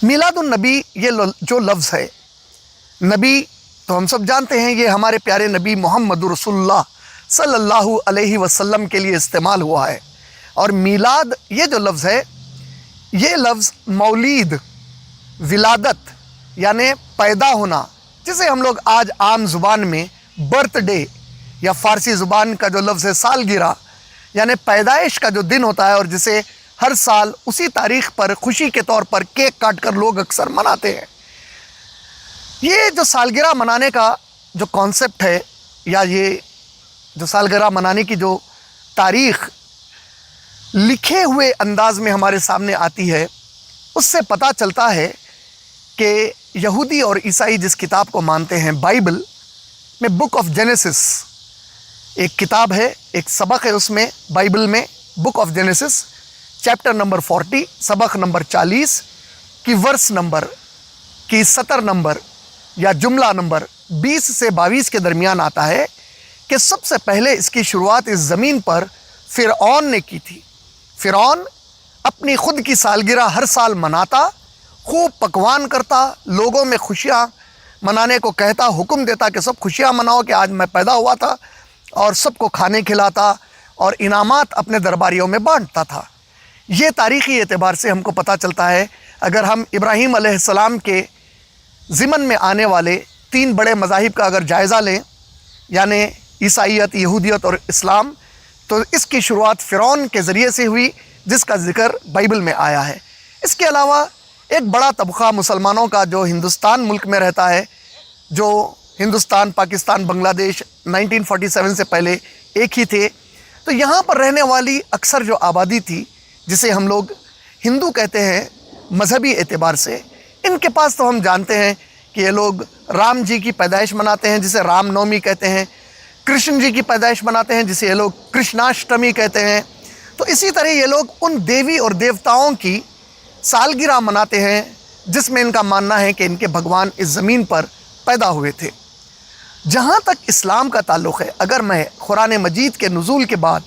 میلاد النبی یہ جو لفظ ہے، نبی تو ہم سب جانتے ہیں یہ ہمارے پیارے نبی محمد رسول اللہ صلی اللہ علیہ وسلم کے لیے استعمال ہوا ہے، اور میلاد یہ جو لفظ ہے، یہ لفظ مولید، ولادت یعنی پیدا ہونا، جسے ہم لوگ آج عام زبان میں برتھ ڈے یا فارسی زبان کا جو لفظ ہے سالگرہ یعنی پیدائش کا جو دن ہوتا ہے، اور جسے ہر سال اسی تاریخ پر خوشی کے طور پر کیک کاٹ کر لوگ اکثر مناتے ہیں۔ یہ جو سالگرہ منانے کا جو کانسیپٹ ہے، یا یہ جو سالگرہ منانے کی جو تاریخ لکھے ہوئے انداز میں ہمارے سامنے آتی ہے، اس سے پتہ چلتا ہے کہ یہودی اور عیسائی جس کتاب کو مانتے ہیں، بائبل میں بک آف جینیسس ایک کتاب ہے، ایک سبق ہے، اس میں بائبل میں book of Genesis chapter number 40 سبق نمبر 40 کی ورس نمبر کی سطر نمبر یا جملہ نمبر 20 سے 22 کے درمیان آتا ہے کہ سب سے پہلے اس کی شروعات اس زمین پر فرعون نے کی تھی۔ فرعون اپنی خود کی سالگرہ ہر سال مناتا، خوب پکوان کرتا، لوگوں میں خوشیاں منانے کو کہتا، حکم دیتا کہ سب خوشیاں مناؤ کہ آج میں پیدا ہوا تھا، اور سب کو کھانے کھلاتا اور انعامات اپنے درباریوں میں بانٹتا تھا۔ یہ تاریخی اعتبار سے ہم کو پتہ چلتا ہے۔ اگر ہم ابراہیم علیہ السلام کے ضمن میں آنے والے 3 بڑے مذاہب کا اگر جائزہ لیں، یعنی عیسائیت، یہودیت اور اسلام، تو اس کی شروعات فرعون کے ذریعے سے ہوئی، جس کا ذکر بائبل میں آیا ہے۔ اس کے علاوہ ایک بڑا طبقہ مسلمانوں کا جو ہندوستان ملک میں رہتا ہے، جو ہندوستان، پاکستان، بنگلہ دیش 1947 سے پہلے ایک ہی تھے، تو یہاں پر رہنے والی اکثر جو آبادی تھی، جسے ہم لوگ ہندو کہتے ہیں مذہبی اعتبار سے، ان کے پاس تو ہم جانتے ہیں کہ یہ لوگ رام جی کی پیدائش مناتے ہیں، جسے رام نومی کہتے ہیں، کرشن جی کی پیدائش مناتے ہیں، جسے یہ لوگ کرشناشٹمی کہتے ہیں۔ تو اسی طرح یہ لوگ ان دیوی اور دیوتاؤں کی سالگرہ مناتے ہیں، جس میں ان کا ماننا ہے کہ ان کے بھگوان اس زمین پر پیدا ہوئے تھے۔ جہاں تک اسلام کا تعلق ہے، اگر میں قرآن مجید کے نزول کے بعد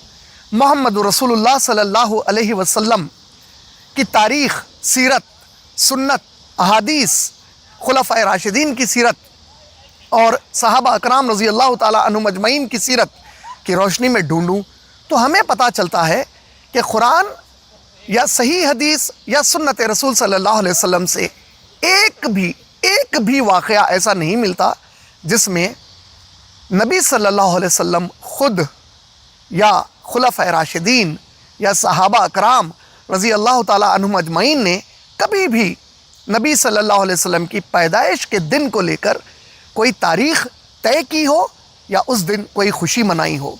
محمد رسول اللہ صلی اللہ علیہ وسلم کی تاریخ، سیرت، سنت، احادیث، خلفائے راشدین کی سیرت اور صحابہ اکرام رضی اللہ تعالی عنہم اجمعین کی سیرت کی روشنی میں ڈھونڈوں، تو ہمیں پتہ چلتا ہے کہ قرآن یا صحیح حدیث یا سنت رسول صلی اللہ علیہ وسلم سے ایک بھی واقعہ ایسا نہیں ملتا جس میں نبی صلی اللہ علیہ وسلم خود یا خلفائے راشدین یا صحابہ اکرام رضی اللہ تعالی عنہم اجمعین نے کبھی بھی نبی صلی اللہ علیہ وسلم کی پیدائش کے دن کو لے کر کوئی تاریخ طے کی ہو یا اس دن کوئی خوشی منائی ہو۔